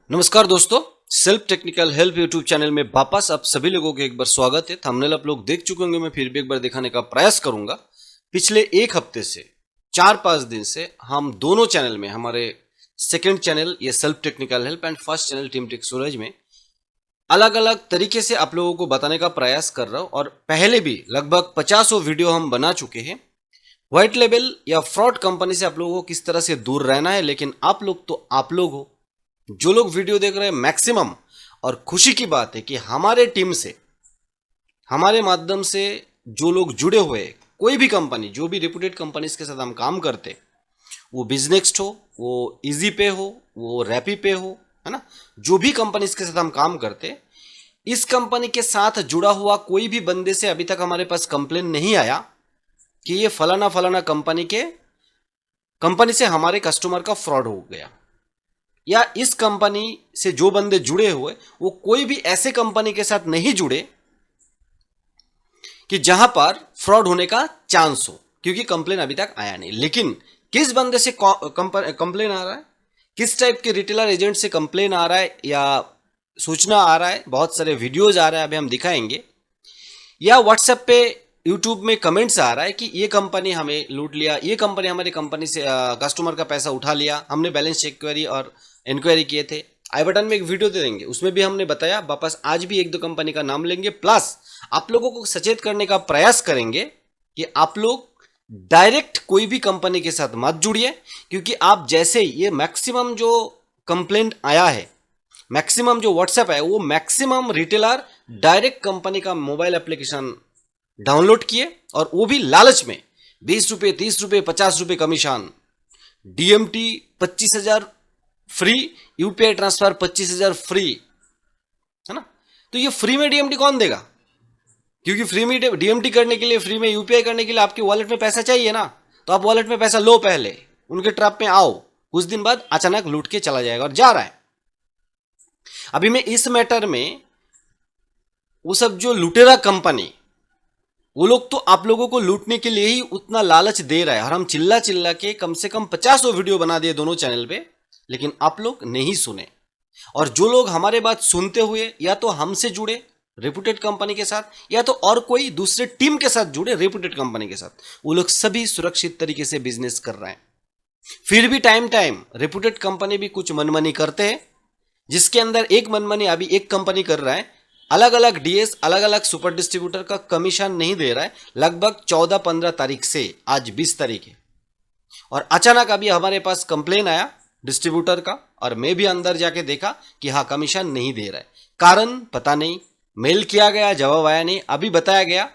नमस्कार दोस्तों, self technical help YouTube channel में वापस आप सभी लोगों को एक बार स्वागत है। थंबनेल आप लोग देख चुके होंगे, मैं फिर भी एक बार दिखाने का प्रयास करूंगा। पिछले एक हफ्ते से 4-5 दिन से हम दोनों चैनल में, हमारे सेकंड चैनल ये self technical help and first channel team tech Suraj में अलग अलग तरीके से आप लोगों को बताने का प्रयास कर रहा हूँ। और पहले भी लगभग 50 वीडियो हम बना चुके हैं। व्हाइट लेबल या फ्रॉड कंपनी से आप लोगों को किस तरह से दूर रहना है। लेकिन आप लोग तो आप लोग हो, जो लोग वीडियो देख रहे हैं मैक्सिमम, और खुशी की बात है कि हमारे टीम से, हमारे माध्यम से जो लोग जुड़े हुए हैं, कोई भी कंपनी, जो भी रेपुटेड कंपनीज के साथ हम काम करते, वो बिजनेक्स्ट हो, वो इजी पे हो, वो रैपी पे हो, है ना, जो भी कंपनीज के साथ हम काम करते, इस कंपनी के साथ जुड़ा हुआ कोई भी बंदे से अभी तक हमारे पास कंप्लेन नहीं आया कि ये फलाना फलाना कंपनी से हमारे कस्टमर का फ्रॉड हो गया, या इस कंपनी से जो बंदे जुड़े हुए वो कोई भी ऐसे कंपनी के साथ नहीं जुड़े कि जहां पर फ्रॉड होने का चांस हो, क्योंकि कंप्लेन अभी तक आया नहीं। लेकिन किस बंदे से कंप्लेन आ रहा है, किस टाइप के रिटेलर एजेंट से कंप्लेन आ रहा है या सूचना आ रहा है, बहुत सारे वीडियोज आ रहा है, अभी हम दिखाएंगे। या व्हाट्सएप पे, यूट्यूब में कमेंट्स आ रहा है कि ये कंपनी हमें लूट लिया, ये कंपनी हमारी कंपनी से कस्टमर का पैसा उठा लिया, हमने बैलेंस चेक क्वेरी और इंक्वायरी किए थे। आई बटन में एक वीडियो दे देंगे, उसमें भी हमने बताया। वापस आज भी एक दो कंपनी का नाम लेंगे, प्लस आप लोगों को सचेत करने का प्रयास करेंगे कि आप लोग डायरेक्ट कोई भी कंपनी के साथ मत जुड़िए, क्योंकि आप जैसे ये मैक्सिमम जो कंप्लेंट आया है, मैक्सिमम जो व्हाट्सएप है, वो मैक्सिमम रिटेलर डायरेक्ट कंपनी का मोबाइल एप्लीकेशन डाउनलोड किए, और वो भी लालच में 20 रुपये, 30 रुपये, 50 रुपये commission, DMT 25,000 free, UPI transfer 25,000 free, है ना। तो ये फ्री में डीएमटी कौन देगा? क्योंकि फ्री में डीएमटी करने के लिए, फ्री में यूपीआई करने के लिए आपके वॉलेट में पैसा चाहिए ना। तो आप वॉलेट में पैसा लो, पहले उनके ट्रैप में आओ, कुछ दिन बाद अचानक लूट के चला जाएगा, और जा रहा है। अभी मैं इस मैटर में, वो सब जो लुटेरा कंपनी, वो लोग तो आप लोगों को लूटने के लिए ही उतना लालच दे रहा है, और हम चिल्ला चिल्ला के कम से कम 50 वीडियो बना दिए दोनों चैनल पे, लेकिन आप लोग नहीं सुने। और जो लोग हमारे बात सुनते हुए या तो हमसे जुड़े रेपुटेड कंपनी के साथ, या तो और कोई दूसरे टीम के साथ जुड़े रेपुटेड कंपनी के साथ, वो लोग सभी सुरक्षित तरीके से बिजनेस कर रहे हैं। फिर भी टाइम टाइम रेपुटेड कंपनी भी कुछ मनमानी करते हैं, जिसके अंदर एक मनमानी अभी एक कंपनी कर रहा है, अलग अलग डीएस, अलग अलग सुपर डिस्ट्रीब्यूटर का कमीशन नहीं दे रहा है, लगभग 14-15 तारीख से, आज 20 तारीख है। और अचानक अभी हमारे पास कंप्लेन आया डिस्ट्रीब्यूटर का, और मैं भी अंदर जाके देखा कि हाँ, कमीशन नहीं दे रहा है। कारण पता नहीं, मेल किया गया, जवाब आया नहीं। अभी बताया गया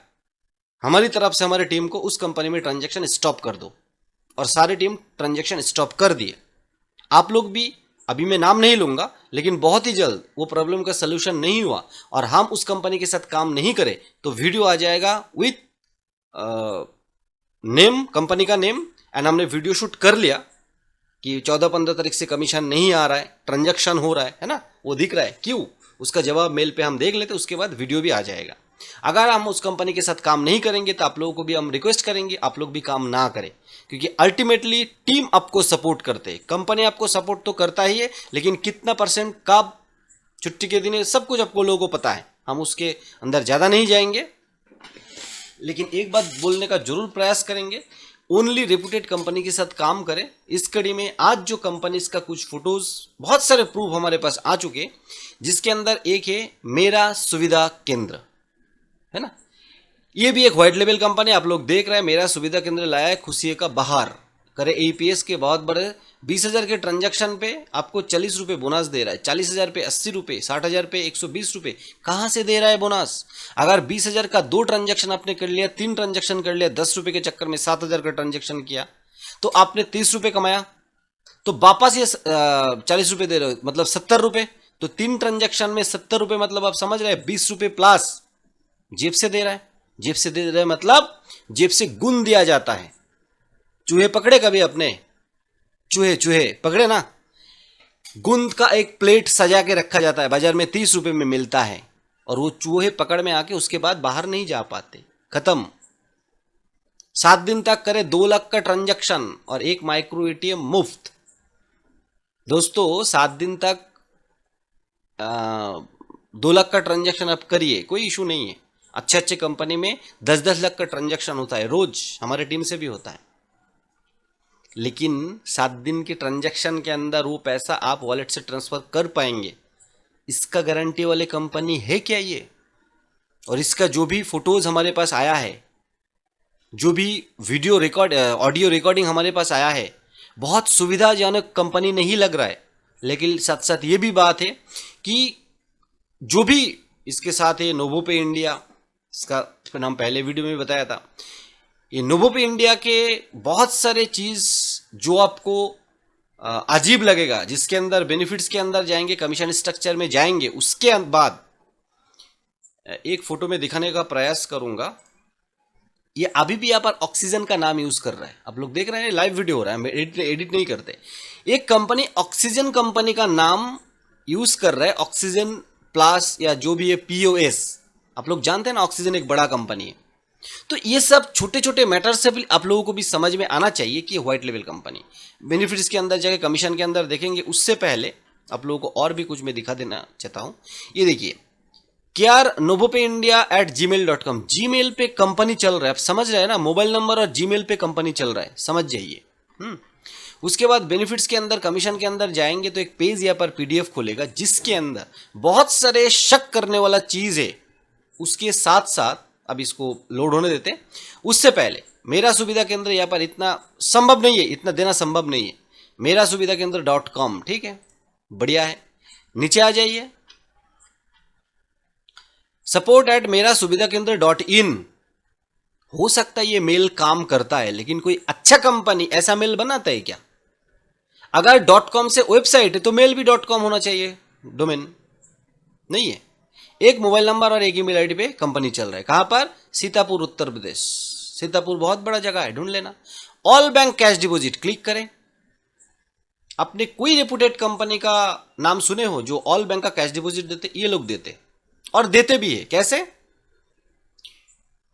हमारी तरफ से हमारी टीम को, उस कंपनी में ट्रांजैक्शन स्टॉप कर दो, और सारी टीम ट्रांजैक्शन स्टॉप कर दिए। आप लोग भी, अभी मैं नाम नहीं लूंगा, लेकिन बहुत ही जल्द वो प्रॉब्लम का सलूशन नहीं हुआ और हम उस कंपनी के साथ काम नहीं करें, तो वीडियो आ जाएगा विथ नेम, कंपनी का नेम, एंड हमने वीडियो शूट कर लिया कि 14-15 तारीख से कमीशन नहीं आ रहा है, ट्रांजैक्शन हो रहा है ना, वो दिख रहा है। क्यों? उसका जवाब मेल पे हम देख लेते, उसके बाद वीडियो भी आ जाएगा। अगर हम उस कंपनी के साथ काम नहीं करेंगे, तो आप लोगों को भी हम रिक्वेस्ट करेंगे, आप लोग भी काम ना करें, क्योंकि अल्टीमेटली टीम आपको सपोर्ट करते हैं, कंपनी आपको सपोर्ट तो करता ही है, लेकिन कितना परसेंट कब, छुट्टी के दिन, सब कुछ आपको लोगों को पता है। हम उसके अंदर ज़्यादा नहीं जाएंगे, लेकिन एक बात बोलने का जरूर प्रयास करेंगे, ओनली रेपुटेड कंपनी के साथ काम करें। इस कड़ी में आज जो कंपनीज का कुछ फोटोज, बहुत सारे प्रूफ हमारे पास आ चुके, जिसके अंदर एक है मेरा सुविधा केंद्र, है ना। ये भी एक व्हाइट लेबल कंपनी, आप लोग देख रहे हैं। मेरा सुविधा केंद्र लाया है खुशी का बाहर, करे एपीएस के बहुत बड़े 20,000 के ट्रांजैक्शन पे आपको 40 रुपये बोनस दे रहा है, 40,000 पे 80 रुपये, 60,000 पे 120 रुपये। कहाँ से दे रहा है बोनस? अगर 20,000 का 2 ट्रांजैक्शन आपने कर लिया, 3 ट्रांजैक्शन कर लिया, 10 रुपये के चक्कर में 7,000 का ट्रांजैक्शन किया, तो आपने 30 रुपये कमाया, तो वापस ये 40 रुपये दे रहे हो, मतलब 70 रुपये। तो 3 ट्रांजैक्शन में 70 रुपये, मतलब आप समझ रहे हैं 20 रुपये प्लस जेब से दे रहा है। जेब से दे रहा है मतलब जेब से गुण दिया जाता है। चूहे पकड़े कभी अपने? चूहे पकड़े ना, गुंद का एक प्लेट सजा के रखा जाता है, बाजार में 30 रुपये में मिलता है, और वो चूहे पकड़ में आके उसके बाद बाहर नहीं जा पाते, खत्म। 7 दिन तक करे 2 लाख का ट्रांजैक्शन और 1 माइक्रो एटीएम मुफ्त। दोस्तों 7 दिन तक 2 लाख का ट्रांजैक्शन आप करिए, कोई इशू नहीं है। अच्छे अच्छे कंपनी में 10-10 लाख का ट्रांजैक्शन होता है रोज, हमारे टीम से भी होता है। लेकिन 7 दिन के ट्रांजैक्शन के अंदर वो पैसा आप वॉलेट से ट्रांसफर कर पाएंगे, इसका गारंटी वाले कंपनी है क्या ये? और इसका जो भी फोटोज हमारे पास आया है, जो भी वीडियो रिकॉर्ड ऑडियो रिकॉर्डिंग हमारे पास आया है, बहुत सुविधाजनक कंपनी नहीं लग रहा है। लेकिन साथ साथ ये भी बात है कि जो भी इसके साथ है नोवोपे इंडिया, इसका नाम पहले वीडियो में बताया था, ये नोवोपे इंडिया के बहुत सारे चीज़ जो आपको अजीब लगेगा, जिसके अंदर बेनिफिट्स के अंदर जाएंगे, कमीशन स्ट्रक्चर में जाएंगे, उसके बाद एक फोटो में दिखाने का प्रयास करूंगा। ये अभी भी यहाँ पर ऑक्सीजन का नाम यूज कर रहा है, आप लोग देख रहे हैं, लाइव वीडियो हो रहा है, एडिट नहीं करते। एक कंपनी ऑक्सीजन कंपनी का नाम यूज कर रहा है, ऑक्सीजन प्लस या जो भी है POS, आप लोग जानते हैं ना, ऑक्सीजन एक बड़ा कंपनी है। तो ये सब छोटे छोटे मैटर से भी आप लोगों को भी समझ में आना चाहिए कि व्हाइट लेवल कंपनी बेनिफिट्स के अंदर जाके कमीशन के अंदर देखेंगे। उससे पहले आप लोगों को और भी कुछ मैं दिखा देना चाहता हूँ। ये देखिए, KRNovopeIndia@gmail.com, जीमेल पे कंपनी चल रहा है, आप समझ रहे हैं ना, मोबाइल नंबर और जीमेल पे कंपनी चल रहा है, समझ जाइए। उसके बाद बेनिफिट्स के अंदर कमीशन के अंदर जाएंगे तो एक पेज यहाँ पर PDF खुलेगा, जिसके अंदर बहुत सारे शक करने वाला चीज है। उसके साथ साथ अब इसको लोड होने देते, उससे पहले मेरा सुविधा केंद्र यहाँ पर इतना संभव नहीं है, इतना देना संभव नहीं है। मेरा सुविधा केंद्र .com, ठीक है, बढ़िया है। नीचे आ जाइए, support@merasuvidhakendra.in। हो सकता है ये मेल काम करता है, लेकिन कोई अच्छा कंपनी ऐसा मेल बनाता है क्या? अगर .com से वेबसाइट है तो मेल भी .com होना चाहिए, डोमेन नहीं है। एक मोबाइल नंबर और एक ईमेल आईडी पे कंपनी चल रहा है, कहां पर? सीतापुर, उत्तर प्रदेश। सीतापुर बहुत बड़ा जगह है, ढूंढ लेना। All bank cash deposit click करें। अपने कोई रेपुटेड कंपनी का नाम सुने हो जो ऑल बैंक का कैश डिपॉजिट देते? ये लोग देते, और देते भी है। कैसे?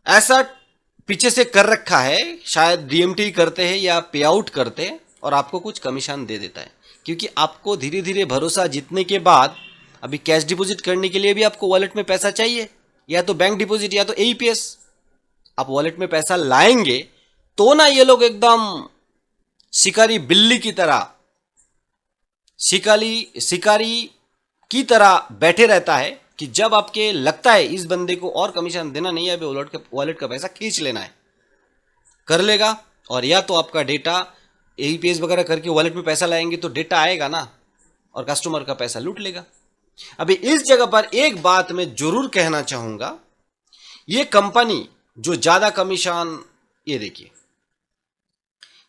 ऐसा पीछे से कर रखा है, शायद DMT करते हैं या पे आउट करते हैं, और आपको कुछ कमीशन दे देता है, क्योंकि आपको धीरे धीरे भरोसा जीतने के बाद अभी कैश डिपॉजिट करने के लिए भी आपको वॉलेट में पैसा चाहिए, या तो बैंक डिपॉजिट या तो AEPS। आप वॉलेट में पैसा लाएंगे तो ना ये लोग एकदम शिकारी बिल्ली की तरह, शिकारी की तरह बैठे रहता है कि जब आपके लगता है इस बंदे को और कमीशन देना नहीं है, अभी वॉलेट का पैसा खींच लेना है, कर लेगा। और या तो आपका डेटा AEPS वगैरह करके वॉलेट में पैसा लाएंगे तो डेटा आएगा ना, और कस्टमर का पैसा लूट लेगा। अभी इस जगह पर एक बात मैं जरूर कहना चाहूंगा, ये कंपनी जो ज्यादा कमीशन, ये देखिए,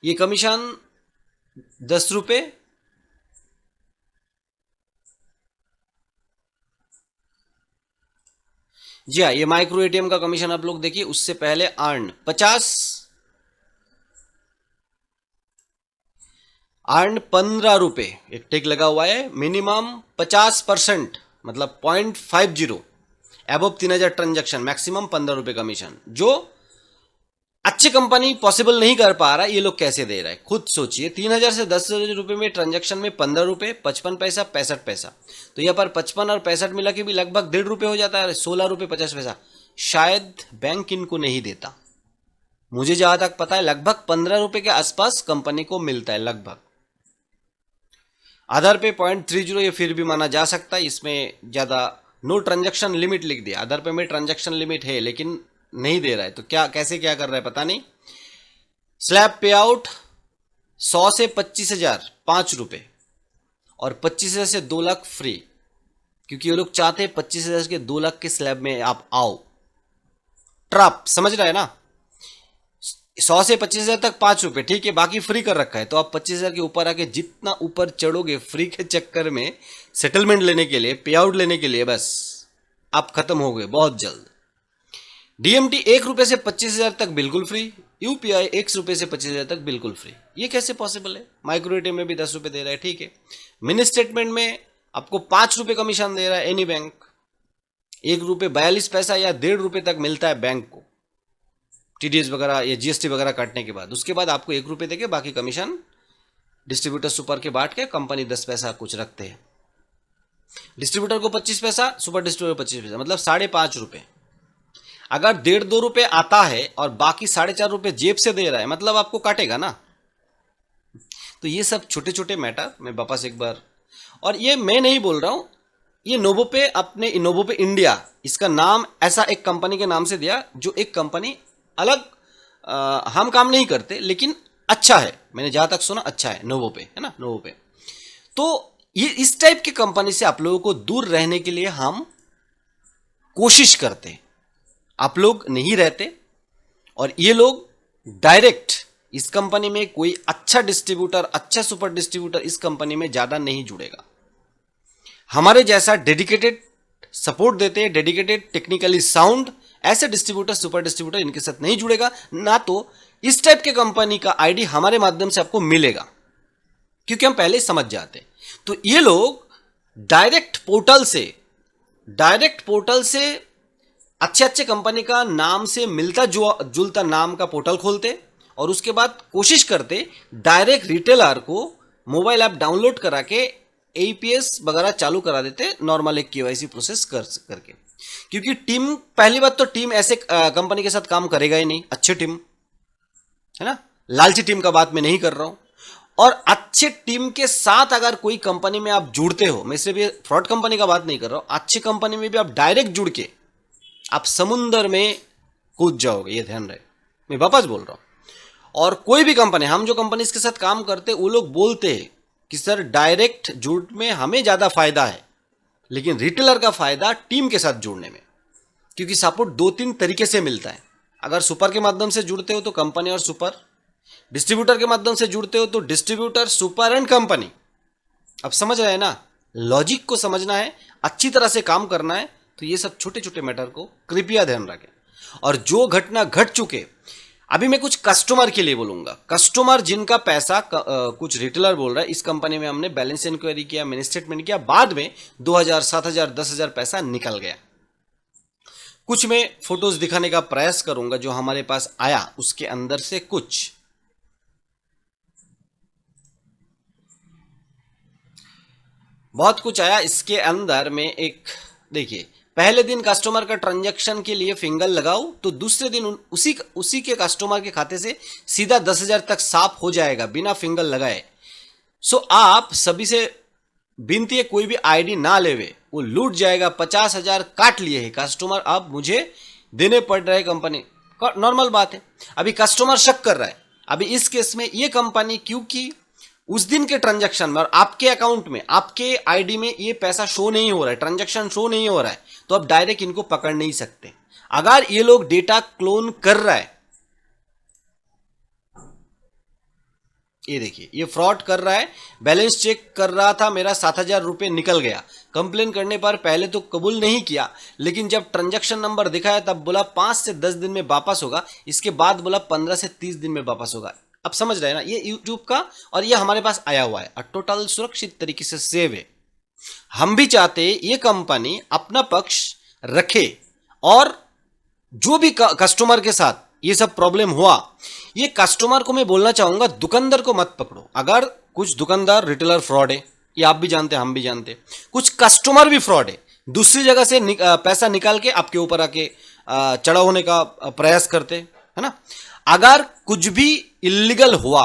ये कमीशन 10 रुपए, जी हाँ, ये माइक्रो ATM का कमीशन आप लोग देखिए। उससे पहले अर्न 15 रुपए, एक टिक लगा हुआ है। मिनिमम 50%, मतलब 0.50, एबव 3000 ट्रांजैक्शन, मैक्सिमम 15 रुपए कमीशन। जो अच्छी कंपनी पॉसिबल नहीं कर पा रहा, ये लोग कैसे दे रहा है खुद सोचिए। 3000 से 10,000 रुपए में ट्रांजैक्शन में 15 रुपए, 55 पैसा, 65 पैसा, तो यहाँ पर 55 और 65 मिला के भी लगभग 1.5 रुपए हो जाता है। 16 रुपए 50 पैसा शायद बैंक इनको नहीं देता, मुझे जहां तक पता है लगभग 15 रुपए के आसपास कंपनी को मिलता है लगभग। आधार पे 0.30 ये फिर भी माना जा सकता है, इसमें ज्यादा नो ट्रांजैक्शन लिमिट लिख दिया। आधार पे में ट्रांजैक्शन लिमिट है लेकिन नहीं दे रहा है, तो क्या कैसे क्या कर रहा है पता नहीं। स्लैब पे आउट 100 से 25,000 5 रुपए, और 25,000 से 2 लाख फ्री, क्योंकि ये लोग चाहते हैं 25,000 के 2 लाख के स्लैब में आप आओ। ट्रैप समझ रहा है ना, 100 से 25,000 तक 5 रुपए, ठीक है, बाकी फ्री कर रखा है। तो आप 25,000 के ऊपर आके जितना ऊपर चढ़ोगे फ्री के चक्कर में, सेटलमेंट लेने के लिए, पे आउट लेने के लिए, बस आप खत्म हो गए बहुत जल्द। DMT 1 रुपए से 25,000 तक बिल्कुल फ्री, UPI 1 रुपए से 25,000 तक बिल्कुल फ्री। ये कैसे पॉसिबल है? माइक्रो ATM में भी 10 रुपए दे रहा है, ठीक है। मिनी स्टेटमेंट में आपको 5 रुपए कमीशन दे रहा है एनी बैंक, 1 रुपए 42 पैसा या 1.5 रुपए तक मिलता है बैंक को, TDS वगैरह या GST वगैरह काटने के बाद। उसके बाद आपको 1 रुपए देके बाकी कमीशन डिस्ट्रीब्यूटर सुपर के बांट के कंपनी 10 पैसा कुछ रखते हैं। डिस्ट्रीब्यूटर को 25 पैसा, सुपर डिस्ट्रीब्यूटर को 25 पैसा, मतलब 5.5 रुपये। अगर 1.5-2 रुपये आता है और बाकी 4.5 रुपये जेब से दे रहा है, मतलब आपको काटेगा ना। तो ये सब छोटे छोटे मैटर मैं वापस एक बार, और ये मैं नहीं बोल रहा हूँ, ये नोवोपे, अपने नोवोपे इंडिया, इसका नाम ऐसा एक कंपनी के नाम से दिया, जो एक कंपनी अलग हम काम नहीं करते लेकिन अच्छा है, मैंने जहां तक सुना अच्छा है नोवोपे, है ना, नोवोपे। तो ये इस टाइप की कंपनी से आप लोगों को दूर रहने के लिए हम कोशिश करते हैं। आप लोग नहीं रहते, और ये लोग डायरेक्ट इस कंपनी में कोई अच्छा डिस्ट्रीब्यूटर, अच्छा सुपर डिस्ट्रीब्यूटर इस कंपनी में ज्यादा नहीं जुड़ेगा। हमारे जैसा डेडिकेटेड सपोर्ट देते हैं, डेडिकेटेड टेक्निकली साउंड, ऐसे डिस्ट्रीब्यूटर, सुपर डिस्ट्रीब्यूटर इनके साथ नहीं जुड़ेगा ना। तो इस टाइप के कंपनी का आईडी हमारे माध्यम से आपको मिलेगा, क्योंकि हम पहले समझ जाते हैं। तो ये लोग डायरेक्ट पोर्टल से अच्छे अच्छे कंपनी का नाम से मिलता जुलता नाम का पोर्टल खोलते, और उसके बाद कोशिश करते डायरेक्ट रिटेलर को मोबाइल ऐप डाउनलोड करा के APS वगैरह चालू करा देते, नॉर्मल एक KYC प्रोसेस करके। क्योंकि टीम, पहली बात तो टीम ऐसे कंपनी के साथ काम करेगा ही नहीं, अच्छी टीम है ना, लालची टीम का बात मैं नहीं कर रहा हूं। और अच्छे टीम के साथ अगर कोई कंपनी में आप जुड़ते हो, मैं सिर्फ ये फ्रॉड कंपनी का बात नहीं कर रहा हूं, अच्छी कंपनी में भी आप डायरेक्ट जुड़ के आप समुंदर में कूद जाओगे, ये ध्यान रहे, मैं वापस बोल रहा हूं। और कोई भी कंपनी, हम जो कंपनी के साथ काम करते वो लोग बोलते हैं कि सर डायरेक्ट जुड़ में हमें ज्यादा फायदा है, लेकिन रिटेलर का फायदा टीम के साथ जुड़ने में, क्योंकि सपोर्ट 2-3 तरीके से मिलता है। अगर सुपर के माध्यम से जुड़ते हो तो कंपनी और सुपर, डिस्ट्रीब्यूटर के माध्यम से जुड़ते हो तो डिस्ट्रीब्यूटर, सुपर एंड कंपनी। अब समझ रहे हैं ना, लॉजिक को समझना है, अच्छी तरह से काम करना है। तो ये सब छोटे छोटे मैटर को कृपया ध्यान रखें। और जो घटना घट चुके, अभी मैं कुछ कस्टमर के लिए बोलूंगा, कस्टमर जिनका पैसा कुछ रिटेलर बोल रहा है इस कंपनी में हमने बैलेंस इंक्वायरी किया, मिनी स्टेटमेंट किया, बाद में 2,000, 7,000, 10,000 पैसा निकल गया। कुछ मैं फोटोज दिखाने का प्रयास करूंगा जो हमारे पास आया, उसके अंदर से कुछ बहुत कुछ आया। इसके अंदर में एक देखिए, पहले दिन कस्टमर का ट्रांजैक्शन के लिए फिंगर लगाओ तो दूसरे दिन उसी के कस्टमर के खाते से सीधा 10,000 तक साफ हो जाएगा बिना फिंगर लगाए। सो आप सभी से विनती है, कोई भी आईडी ना लेवे, वो लूट जाएगा। 50,000 काट लिए है कस्टमर, अब मुझे देने पड़ रहे कंपनी, नॉर्मल बात है। अभी कस्टमर शक कर रहा है, अभी इस केस में ये कंपनी, क्योंकि उस दिन के ट्रांजैक्शन में और आपके अकाउंट में, आपके आईडी में ये पैसा शो नहीं हो रहा है, ट्रांजैक्शन शो नहीं हो रहा है, तो आप डायरेक्ट इनको पकड़ नहीं सकते। अगर ये लोग डेटा क्लोन कर रहा है, ये देखिए ये फ्रॉड कर रहा है, बैलेंस चेक कर रहा था, मेरा 7,000 रुपये निकल गया। कंप्लेन करने पर पहले तो कबूल नहीं किया, लेकिन जब ट्रांजैक्शन नंबर दिखाया तब बोला 5 से 10 दिन में वापस होगा, इसके बाद बोला 15 से 30 दिन में वापस होगा। अब समझ रहे हैं ना, ये यूट्यूब का, और ये हमारे पास आया हुआ है और टोटल सुरक्षित तरीके से सेव है। हम भी चाहते ये कंपनी अपना पक्ष रखे, और जो भी कस्टमर के साथ ये सब प्रॉब्लम हुआ, ये कस्टमर को मैं बोलना चाहूंगा, दुकानदार को मत पकड़ो। अगर कुछ दुकानदार, रिटेलर फ्रॉड है, ये आप भी जानते हैं, हम भी जानते हैं। कुछ कस्टमर भी फ्रॉड है, दूसरी जगह से पैसा निकाल के आपके ऊपर आके चढ़ा होने का प्रयास करते, है ना। अगर कुछ भी इलीगल हुआ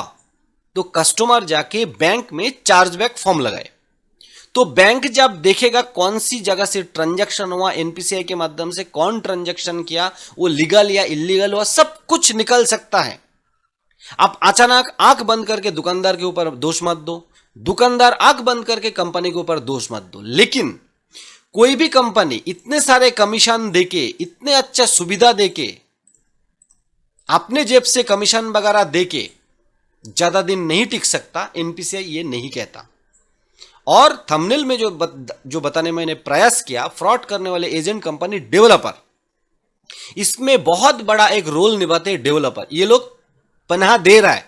तो कस्टमर जाके बैंक में चार्जबैक फॉर्म लगाए, तो बैंक जब देखेगा कौन सी जगह से ट्रांजैक्शन हुआ, NPCI के माध्यम से कौन ट्रांजैक्शन किया, वो लीगल या इलीगल हुआ, सब कुछ निकल सकता है। आप अचानक आंख बंद करके दुकानदार के ऊपर दोष मत दो, दुकानदार आंख बंद करके कंपनी के ऊपर दोष मत दो। लेकिन कोई भी कंपनी इतने सारे कमीशन देके, इतने अच्छा सुविधा देके, अपने जेब से कमीशन वगैरह देके ज्यादा दिन नहीं टिक सकता, NPCI ये नहीं कहता। और थंबनेल में जो बताने मैंने प्रयास किया, फ्रॉड करने वाले एजेंट, कंपनी, डेवलपर, इसमें बहुत बड़ा एक रोल निभाते हैं डेवलपर। ये लोग पनाह दे रहा है,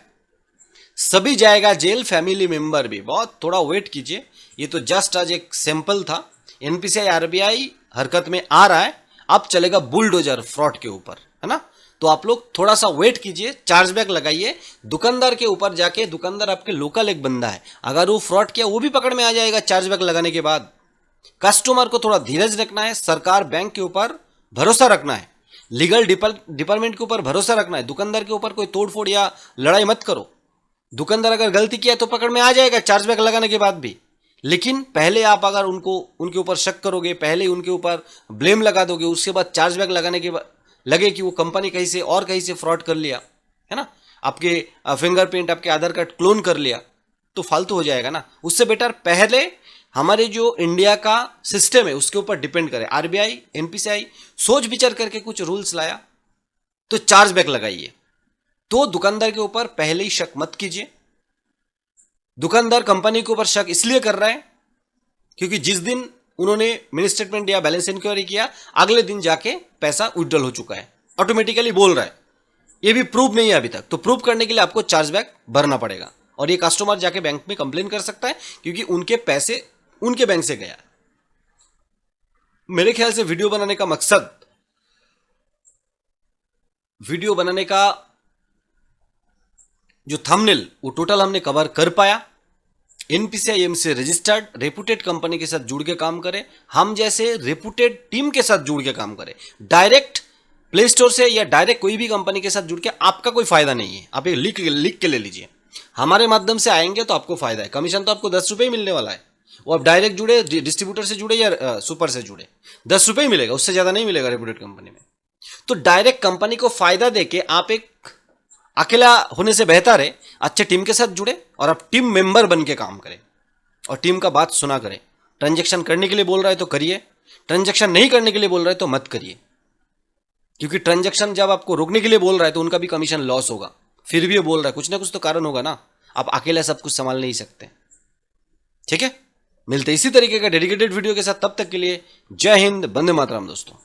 सभी जाएगा जेल, फैमिली मेंबर भी। बहुत थोड़ा वेट कीजिए, ये तो जस्ट आज एक सैंपल था। NPCI RBI हरकत में आ रहा है, अब चलेगा बुलडोजर फ्रॉड के ऊपर, है ना। तो आप लोग थोड़ा सा वेट कीजिए, चार्जबैक लगाइए, दुकानदार के ऊपर जाके, दुकानदार आपके लोकल एक बंदा है, अगर वो फ्रॉड किया वो भी पकड़ में आ जाएगा चार्जबैक लगाने के बाद। कस्टमर को थोड़ा धीरज रखना है, सरकार बैंक के ऊपर भरोसा रखना है, लीगल डिपार्टमेंट के ऊपर भरोसा रखना है। दुकानदार के ऊपर कोई तोड़फोड़ या लड़ाई मत करो। दुकानदार अगर गलती किया तो पकड़ में आ जाएगा चार्जबैक लगाने के बाद भी, लेकिन पहले आप अगर उनके ऊपर शक करोगे, पहले उनके ऊपर ब्लेम लगा दोगे, उसके बाद चार्जबैक लगाने के बाद लगे कि वो कंपनी कहीं से और कहीं से फ्रॉड कर लिया है ना, आपके फिंगरप्रिंट, आपके आधार कार्ड क्लोन कर लिया, तो फालतू हो जाएगा ना। उससे बेटर पहले हमारे जो इंडिया का सिस्टम है उसके ऊपर डिपेंड करें। आरबीआई, एनपीसीआई सोच विचार करके कुछ रूल्स लाया तो चार्जबैक लगाइए। तो दुकानदार के ऊपर पहले ही शक मत कीजिए। दुकानदार कंपनी के ऊपर शक इसलिए कर रहा है क्योंकि जिस दिन उन्होंने मिनी स्टेटमेंट या बैलेंस इंक्वायरी किया, अगले दिन जाके पैसा विड्रॉल हो चुका है, ऑटोमेटिकली बोल रहा है। ये भी प्रूव नहीं है अभी तक, तो प्रूव करने के लिए आपको चार्जबैक भरना पड़ेगा और ये कस्टमर जाके बैंक में कंप्लेन कर सकता है क्योंकि उनके पैसे उनके बैंक से गया। मेरे ख्याल से वीडियो बनाने का जो थंबनेल वो टोटल हमने कवर कर पाया। एनपीसीआई से रजिस्टर्ड रेपुटेड कंपनी के साथ जुड़ के काम करें, हम जैसे रेपुटेड टीम के साथ जुड़ के काम करें। डायरेक्ट प्ले स्टोर से या डायरेक्ट कोई भी कंपनी के साथ जुड़ के आपका कोई फायदा नहीं है। आप ये लिख के ले लीजिए, हमारे माध्यम से आएंगे तो आपको फायदा है। कमीशन तो आपको 10 रुपये ही मिलने वाला है। वो आप डायरेक्ट जुड़े, डिस्ट्रीब्यूटर से जुड़े या सुपर से जुड़े, 10 रुपये ही मिलेगा, उससे ज्यादा नहीं मिलेगा रेपुटेड कंपनी में। तो डायरेक्ट कंपनी को फायदा देके आप एक अकेला होने से बेहतर है अच्छे टीम के साथ जुड़े और आप टीम मेंबर बन के काम करें और टीम का बात सुना करें। ट्रांजैक्शन करने के लिए बोल रहा है तो करिए, ट्रांजैक्शन नहीं करने के लिए बोल रहा है तो मत करिए, क्योंकि ट्रांजैक्शन जब आपको रोकने के लिए बोल रहा है तो उनका भी कमीशन लॉस होगा। फिर भी ये बोल रहा है, कुछ ना कुछ तो कारण होगा ना, आप अकेला सब कुछ संभाल नहीं सकते। ठीक है, मिलते इसी तरीके का डेडिकेटेड वीडियो के साथ, तब तक के लिए जय हिंद, वंदे मातरम दोस्तों।